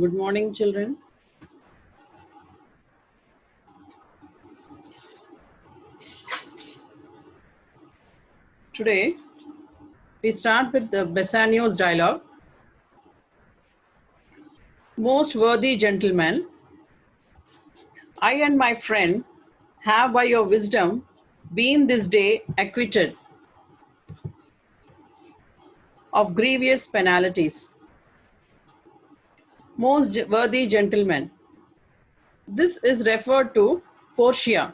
Good morning, children. Today, we start with the Bassanio's dialogue. Most worthy gentleman, I and my friend have by your wisdom been this day acquitted of grievous penalties. Most worthy gentleman. This is referred to Portia.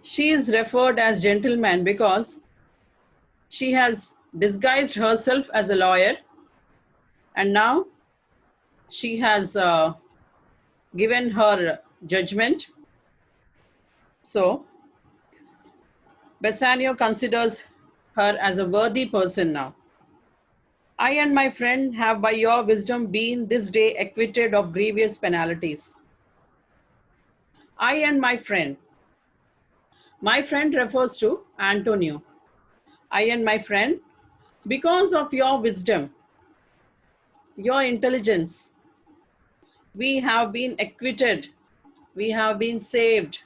She is referred as gentleman because she has disguised herself as a lawyer and now she has given her judgment. So, Bassanio considers her as a worthy person now. I and my friend have by your wisdom been this day acquitted of grievous penalties. I and my friend. My friend refers to Antonio. I and my friend, because of your wisdom, your intelligence, we have been acquitted, we have been saved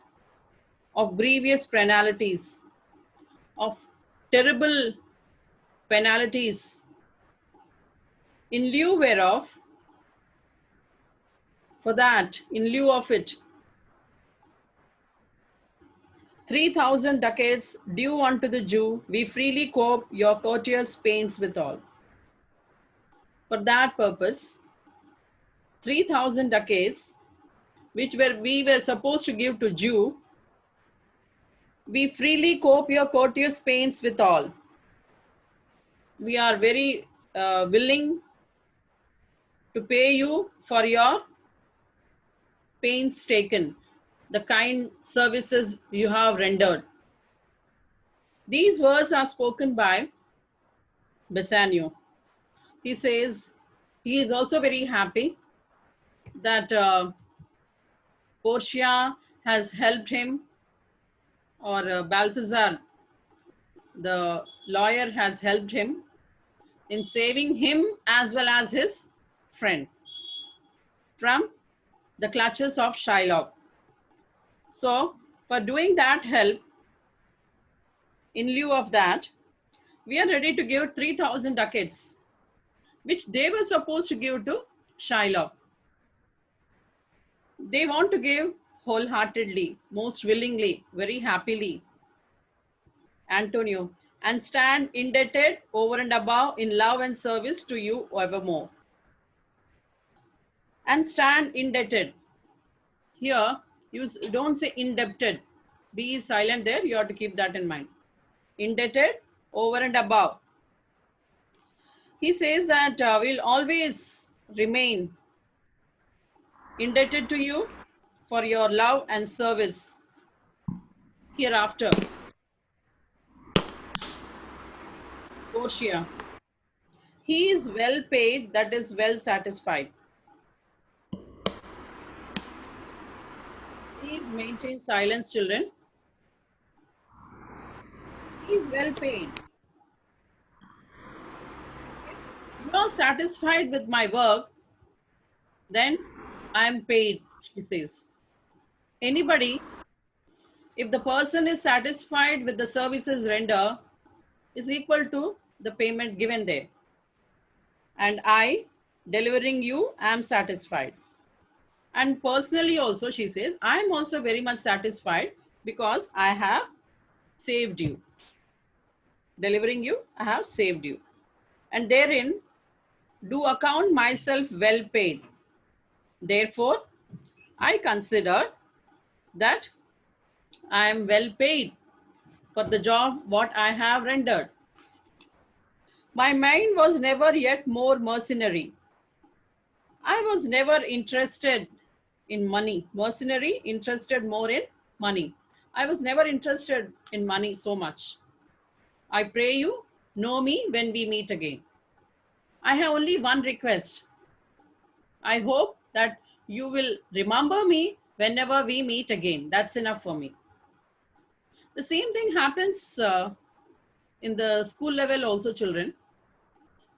of grievous penalties, of terrible penalties, in lieu whereof, for that, in lieu of it, 3,000 ducats due unto the Jew, we freely cope your courteous pains withal. For that purpose, 3,000 ducats, which we were supposed to give to Jew, we freely cope your courteous pains withal. We are very willing to pay you for your pains taken, the kind services you have rendered. These words are spoken by Bassanio. He says he is also very happy that Portia has helped him, or Balthazar, the lawyer, has helped him in saving him as well as his friend from the clutches of Shylock. So, for doing that help, in lieu of that, we are ready to give 3,000 ducats, which they were supposed to give to Shylock. They want to give wholeheartedly, most willingly, very happily, Antonio, and stand indebted over and above in love and service to you evermore. And stand indebted. Here, you don't say indebted. Be silent there. You have to keep that in mind. Indebted over and above. He says that we'll always remain indebted to you for your love and service hereafter. Portia. He is well paid, that is well satisfied. Please maintain silence, children. He is well paid. If you are satisfied with my work, then I am paid, she says. Anybody, if the person is satisfied with the services render, is equal to the payment given there. And I, delivering you, am satisfied. And personally also, she says, I am also very much satisfied because I have saved you. Delivering you, I have saved you. And therein, do account myself well paid. Therefore, I consider that I am well paid for the job what I have rendered. My mind was never yet more mercenary. I was never interested in money. Mercenary, interested more in money. I was never interested in money so much. I pray you, know me when we meet again. I have only one request. I hope that you will remember me whenever we meet again. That's enough for me. The same thing happens in the school level also, children.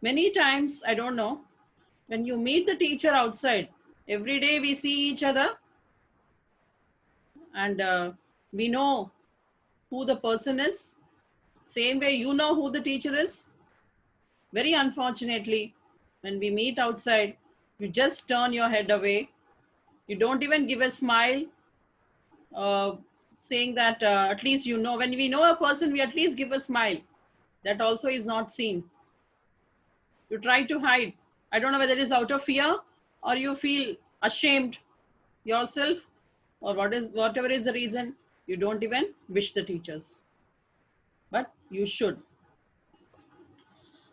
Many times, I don't know, when you meet the teacher outside, every day we see each other, and we know who the person is. Same way you know who the teacher is. Very unfortunately, when we meet outside, you just turn your head away. You don't even give a smile, uh, saying that at least you know. When we know a person, we at least give a smile. That also is not seen. You try to hide. I don't know whether it is out of fear or you feel ashamed yourself, or whatever is the reason, you don't even wish the teachers. But you should.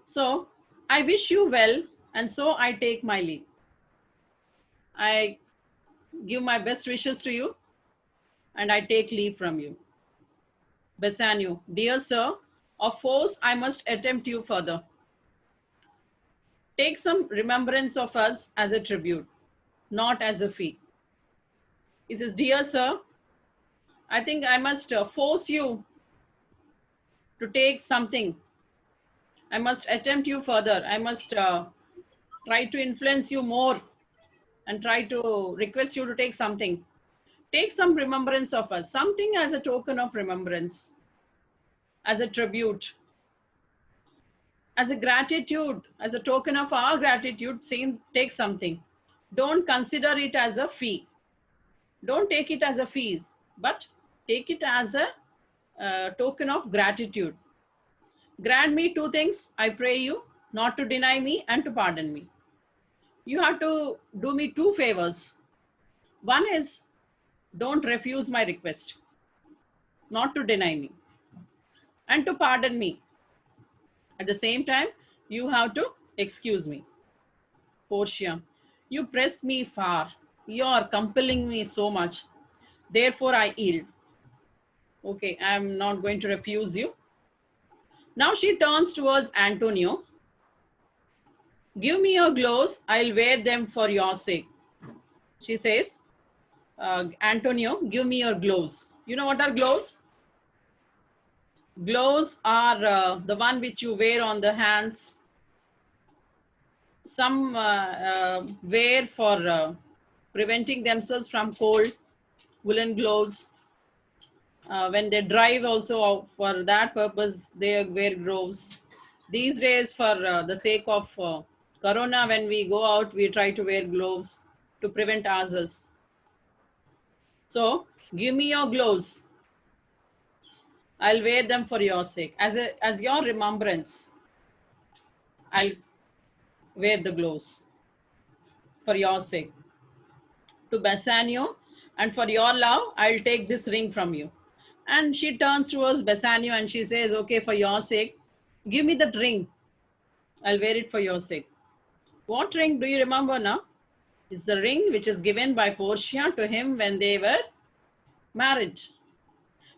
So I wish you well, and so I take my leave. I give my best wishes to you, and I take leave from you. Bassanio, dear sir, of force I must attempt you further. Take some remembrance of us as a tribute, not as a fee. He says, dear sir, I think I must force you to take something. I must attempt you further. I must try to influence you more and try to request you to take something. Take some remembrance of us, something as a token of remembrance, as a tribute, as a gratitude, as a token of our gratitude, saying take something. Don't consider it as a fee. Don't take it as a fees, but take it as a token of gratitude. Grant me two things, I pray you, not to deny me and to pardon me. You have to do me two favors. One is, don't refuse my request, not to deny me, and to pardon me. At the same time, you have to excuse me. Portia, you press me far. You are compelling me so much. Therefore, I yield. Okay, I am not going to refuse you. Now she turns towards Antonio. Give me your gloves. I'll wear them for your sake. She says, Antonio, give me your gloves. You know what are gloves? Gloves are the one which you wear on the hands. Some wear for preventing themselves from cold, woolen gloves. When they drive also for that purpose, they wear gloves. These days, for the sake of corona, when we go out, we try to wear gloves to prevent ourselves. So give me your gloves. I'll wear them for your sake. As your remembrance, I'll wear the gloves for your sake. To Bassanio, and for your love, I'll take this ring from you. And she turns towards Bassanio and she says, okay, for your sake, give me that ring. I'll wear it for your sake. What ring do you remember now? It's the ring which is given by Portia to him when they were married.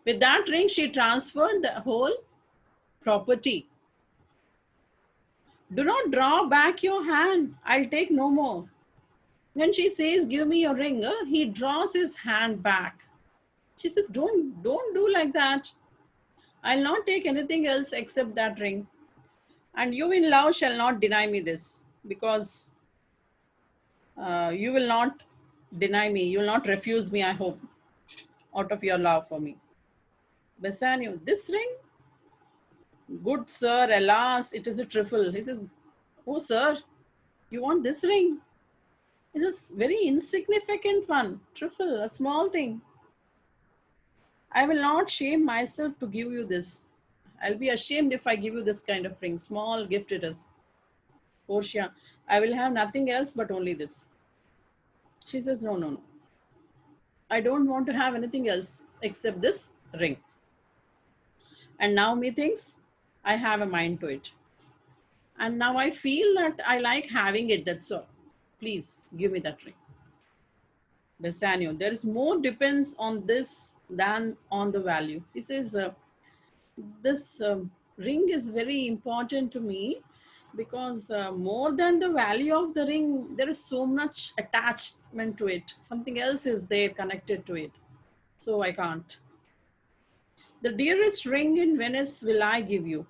With that ring, she transferred the whole property. Do not draw back your hand. I'll take no more. When she says, give me your ring, he draws his hand back. She says, don't do like that. I'll not take anything else except that ring. And you in love shall not deny me this, because you will not deny me. You will not refuse me, I hope, out of your love for me. Bassanio, this ring? Good sir, alas, it is a trifle. He says, oh sir, you want this ring? It is very insignificant one, trifle, a small thing. I will not shame myself to give you this. I'll be ashamed if I give you this kind of ring. Small gift it is. Portia, I will have nothing else but only this. She says, no, no, no. I don't want to have anything else except this ring. And now methinks I have a mind to it. And now I feel that I like having it, that's all. Please give me that ring. Bassanio, there is more depends on this than on the value. He says, this ring is very important to me because more than the value of the ring, there is so much attachment to it. Something else is there connected to it. So I can't. The dearest ring in Venice will I give you.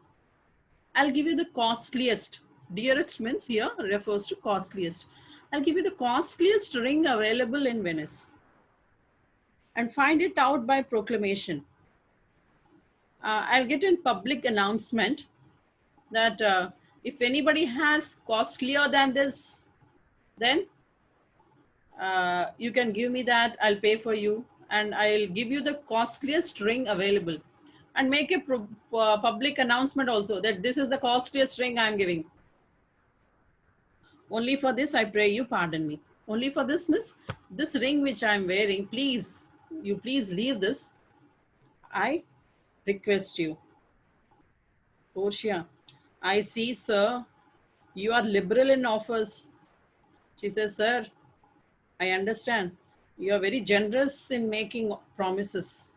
I'll give you the costliest. Dearest means here refers to costliest. I'll give you the costliest ring available in Venice and find it out by proclamation. I'll get in public announcement that if anybody has costlier than this, then you can give me that. I'll pay for you and I'll give you the costliest ring available, and make a public announcement also that this is the costliest ring I'm giving. Only for this, I pray you pardon me. Only for this, miss, this ring which I'm wearing, please, you please leave this. I request you. Portia, I see, sir, you are liberal in offers. She says, sir, I understand. You are very generous in making promises.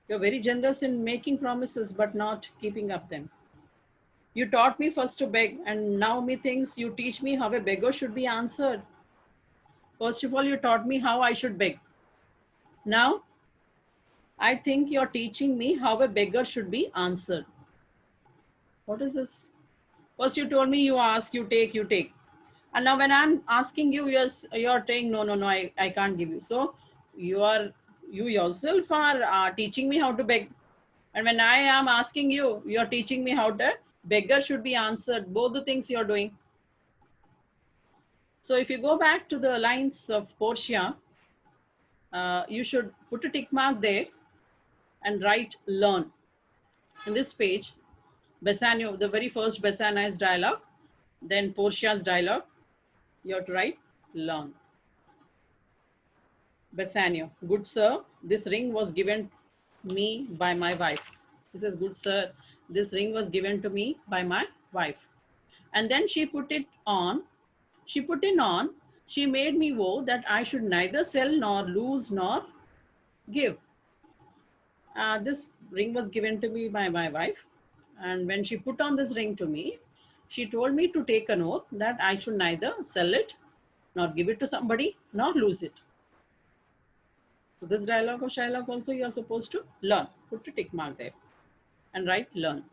You're very generous in making promises, but not keeping up them. You taught me first to beg, and now methinks you teach me how a beggar should be answered. First of all, you taught me how I should beg. Now, I think you're teaching me how a beggar should be answered. What is this? First, you told me you ask, you take, you take. And now when I'm asking you, you're saying, no, no, no, I can't give you. So you yourself are teaching me how to beg. And when I am asking you, you're teaching me how to beggar should be answered. Both the things you're doing. So if you go back to the lines of Portia, you should put a tick mark there and write learn. In this page, Bassanio, the very first Bassanio's dialogue, then Portia's dialogue, you have to write learn. Bassanio, good sir, this ring was given me by my wife. He says, good sir, this ring was given to me by my wife. And then she put it on. She put it on. She made me vow that I should neither sell nor lose nor give. This ring was given to me by my wife. And when she put on this ring to me, she told me to take an oath that I should neither sell it, nor give it to somebody, nor lose it. So this dialogue or Shylock also you are supposed to learn. Put a tick mark there and write learn.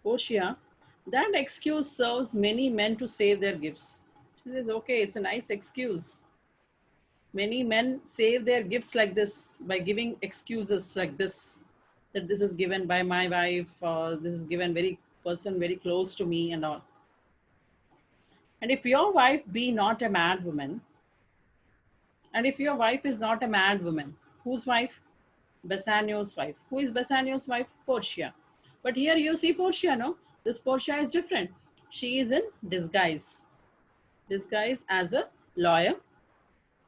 Portia, that excuse serves many men to save their gifts. She says, okay, it's a nice excuse. Many men save their gifts like this by giving excuses like this, that this is given by my wife, or this is given very person very close to me and all. And if your wife be not a mad woman, and if your wife is not a mad woman, whose wife? Bassanio's wife. Who is Bassanio's wife? Portia. But here you see Portia, no? This Portia is different. She is in disguise. Disguise as a lawyer,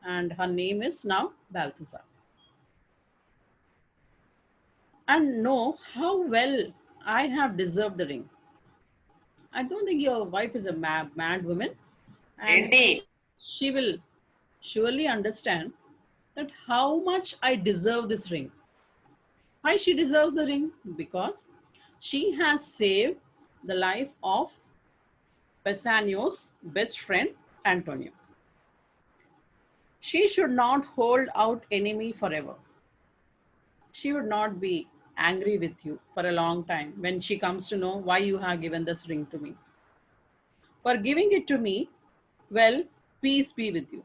and her name is now Balthazar. And know how well I have deserved the ring. I don't think your wife is a mad woman, and she will surely understand that how much I deserve this ring. Why she deserves the ring? Because she has saved the life of Bassanio's best friend, Antonio. She should not hold out enemy forever. She would not be angry with you for a long time when she comes to know why you have given this ring to me. For giving it to me, well, peace be with you.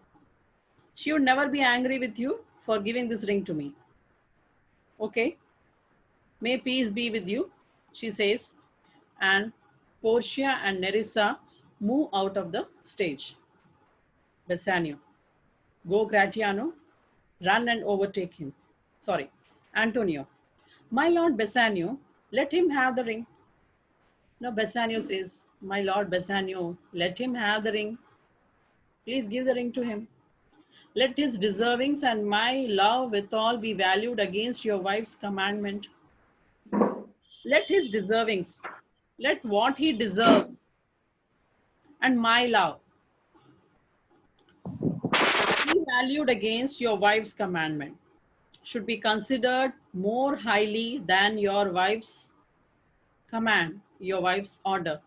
She would never be angry with you for giving this ring to me. Okay? May peace be with you, she says. And Portia and Nerissa move out of the stage. Bassanio, go Gratiano, run and overtake him. Sorry, Antonio, my lord Bassanio, let him have the ring. No, Bassanio says, my lord Bassanio, let him have the ring. Please give the ring to him. Let his deservings and my love withal be valued against your wife's commandment. Let his deservings, let what he deserves, and my love be valued against your wife's commandment, should be considered more highly than your wife's command, your wife's order.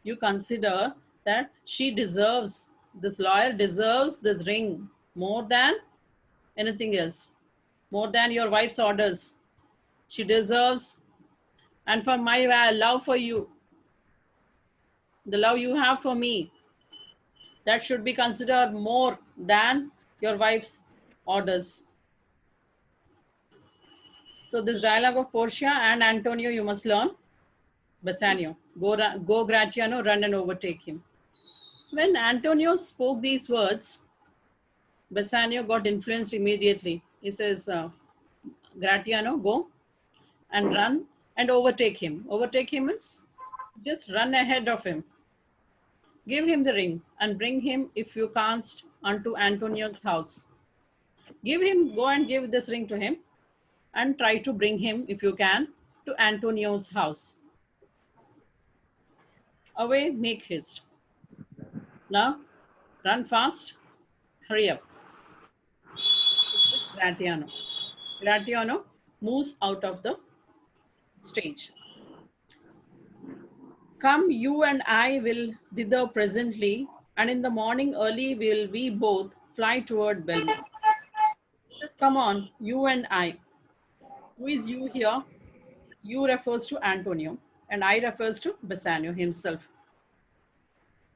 You consider that she deserves, this lawyer deserves this ring more than anything else, more than your wife's orders. She deserves, and for my love for you, The love you have for me, that should be considered more than your wife's orders. So this dialogue of Portia and Antonio you must learn. Bassanio, go Gratiano, run and overtake him. When Antonio spoke these words, Bassanio got influenced immediately. He says, Gratiano, go and run and overtake him. Overtake him means just run ahead of him. Give him the ring and bring him, if you canst, unto Antonio's house. Go and give this ring to him and try to bring him, if you can, to Antonio's house. Away, make haste. Now, run fast, hurry up. Gratiano. Gratiano moves out of the stage. Come, you and I will thither presently, and in the morning early will we both fly toward Belmont. Just come on, you and I. Who is you here? You refers to Antonio, and I refers to Bassanio himself.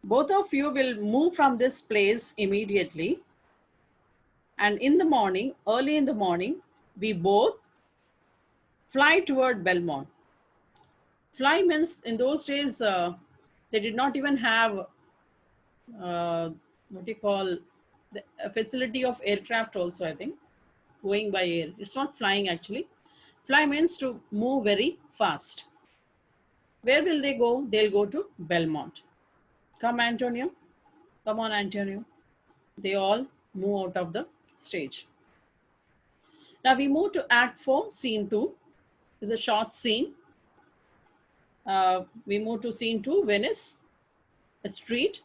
Both of you will move from this place immediately, and in the morning, early in the morning, we both fly toward Belmont. Fly means in those days, they did not even have what you call the facility of aircraft also, I think, going by air. It's not flying actually. Fly means to move very fast. Where will they go? They'll go to Belmont. Come, Antonio. Come on, Antonio. They all move out of the stage. Now we move to Act 4, Scene 2. It's a short scene. We move to Scene 2, Venice, a street.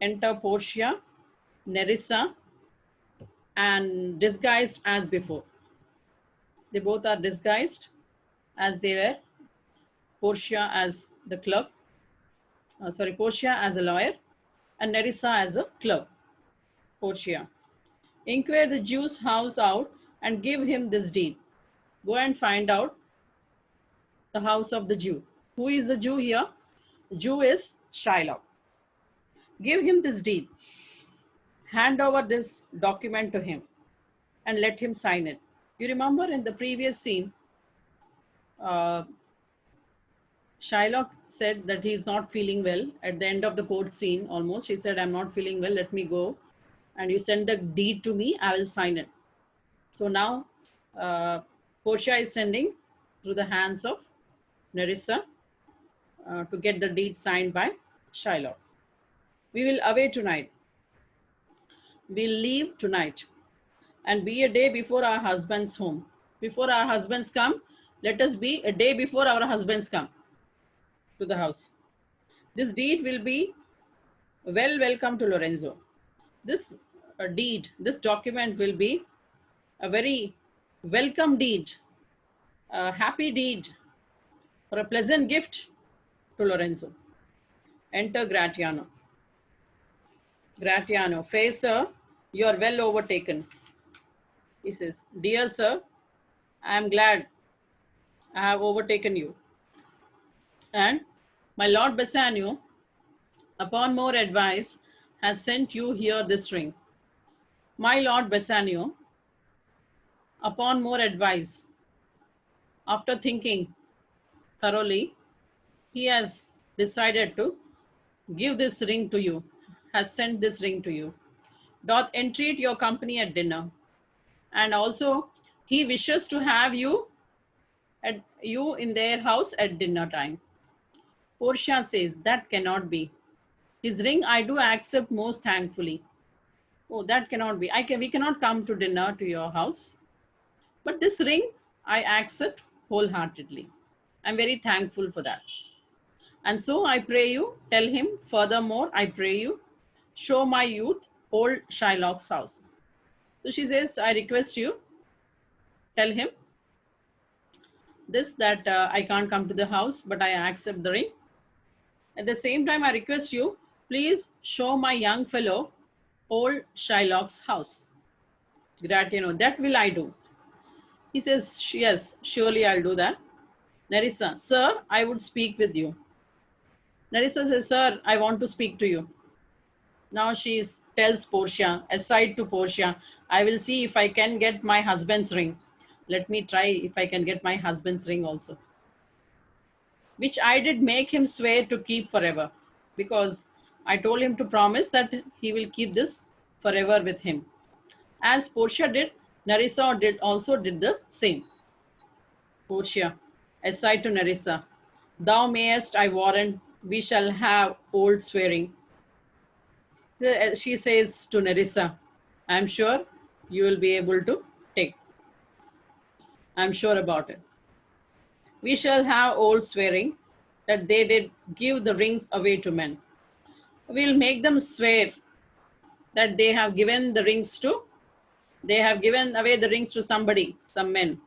Enter Portia, Nerissa, and disguised as before. They both are disguised as they were. Portia as the clerk, Portia as a lawyer, and Nerissa as a clerk. Portia. Inquire the Jew's house out and give him this deed. Go and find out the house of the Jew. Who is the Jew here? The Jew is Shylock. Give him this deed. Hand over this document to him and let him sign it. You remember in the previous scene, Shylock said that he is not feeling well. At the end of the court scene, almost, he said, I'm not feeling well, let me go. And you send the deed to me, I will sign it. So now, Portia is sending through the hands of Nerissa to get the deed signed by Shylock. We will away tonight. We'll leave tonight and be a day before our husbands home. Before our husbands come, let us be a day before our husbands come to the house. This deed will be welcome to Lorenzo. This deed, this document will be a very welcome deed, a happy deed, or a pleasant gift to Lorenzo. Enter Gratiano. Gratiano, fair sir, you are well overtaken. He says, dear sir, I am glad I have overtaken you. And my Lord Bassanio, upon more advice, has sent you here this ring. My Lord Bassanio, upon more advice, after thinking thoroughly, he has decided to give this ring to you, has sent this ring to you. Doth entreat your company at dinner. And also, he wishes to have you in their house at dinner time. Portia says, that cannot be. His ring I do accept most thankfully. Oh, that cannot be. We cannot come to dinner to your house. But this ring I accept wholeheartedly. I'm very thankful for that. And so I pray you, tell him, furthermore, I pray you, show my youth old Shylock's house. So she says, I request you, tell him this, that I can't come to the house, but I accept the ring. At the same time, I request you, please show my young fellow old Shylock's house. Gratiano, that will I do. He says, yes, surely I'll do that. Nerissa, sir, I would speak with you. Nerissa says, sir, I want to speak to you. Now she tells Portia, aside to Portia, I will see if I can get my husband's ring. Let me try if I can get my husband's ring also, which I did make him swear to keep forever, because I told him to promise that he will keep this forever with him. As Portia did, Nerissa also did the same. Portia, aside to Nerissa, thou mayest, I warrant, we shall have old swearing. She says to Nerissa, I'm sure you will be able to take. I'm sure about it. We shall have old swearing that they did give the rings away to men. We'll make them swear that they have given the rings to, they have given away the rings to somebody, some men.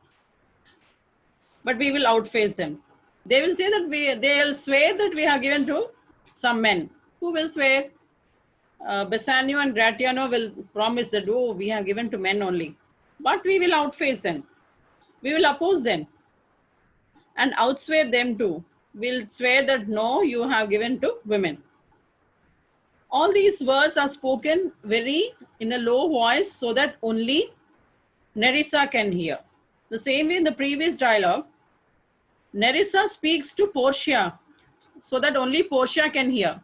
But we will outface them. They will say that they'll swear that we have given to some men. Who will swear? Bassanio and Gratiano will promise that, oh, we have given to men only. But we will outface them. We will oppose them and outswear them too. We'll swear that no, you have given to women. All these words are spoken very in a low voice so that only Nerissa can hear. The same way in the previous dialogue, Nerissa speaks to Portia so that only Portia can hear.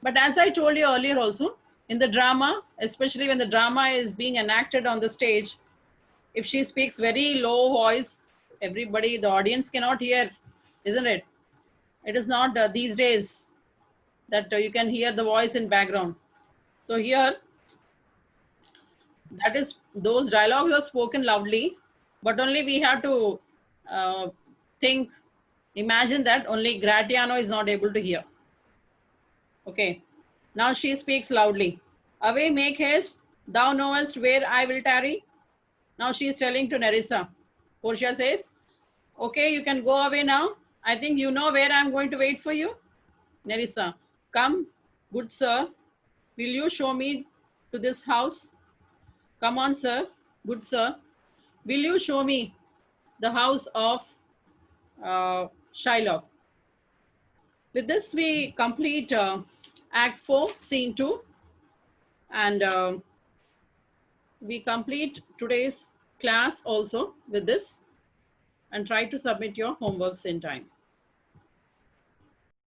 But as I told you earlier also, in the drama, especially when the drama is being enacted on the stage, if she speaks very low voice, everybody, the audience cannot hear, isn't it? It is not these days that you can hear the voice in background. So here, that is, those dialogues are spoken loudly, but only we have to think, imagine that only Gratiano is not able to hear. Okay, now she speaks loudly. Away, make haste, thou knowest where I will tarry. Now she is telling to Nerissa. Portia says, okay, you can go away now. I think you know where I'm going to wait for you. Nerissa, come, good sir. Will you show me to this house? Come on, sir. Good sir. Will you show me the house of Shylock? With this, we complete Act 4, Scene 2. And we complete today's class also with this, and try to submit your homeworks in time.